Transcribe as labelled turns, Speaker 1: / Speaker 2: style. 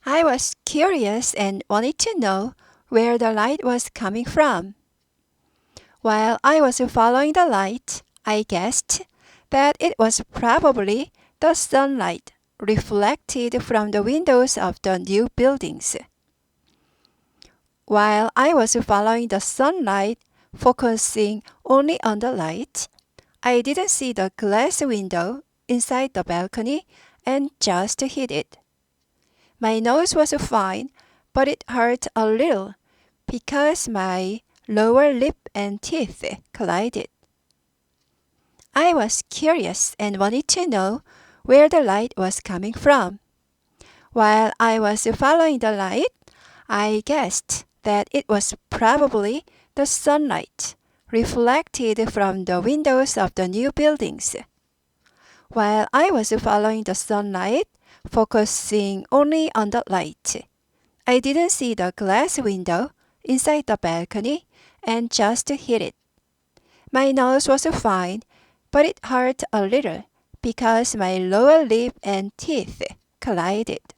Speaker 1: I was curious and wanted to know where the light was coming from. While I was following the light, I guessed that it was probably the sunlight reflected from the windows of the new buildings. While I was following the sunlight, focusing only on the light, I didn't see the glass window inside the balcony and just hit it. My nose was fine, but it hurt a little because my lower lip and teeth collided. I was curious and wanted to know where the light was coming from. While I was following the light, I guessed that it was probably the sunlight reflected from the windows of the new buildings. While I was following the sunlight, focusing only on the light, I didn't see the glass window inside the balcony and just hit it. My nose was fine, but it hurt a little because my lower lip and teeth collided.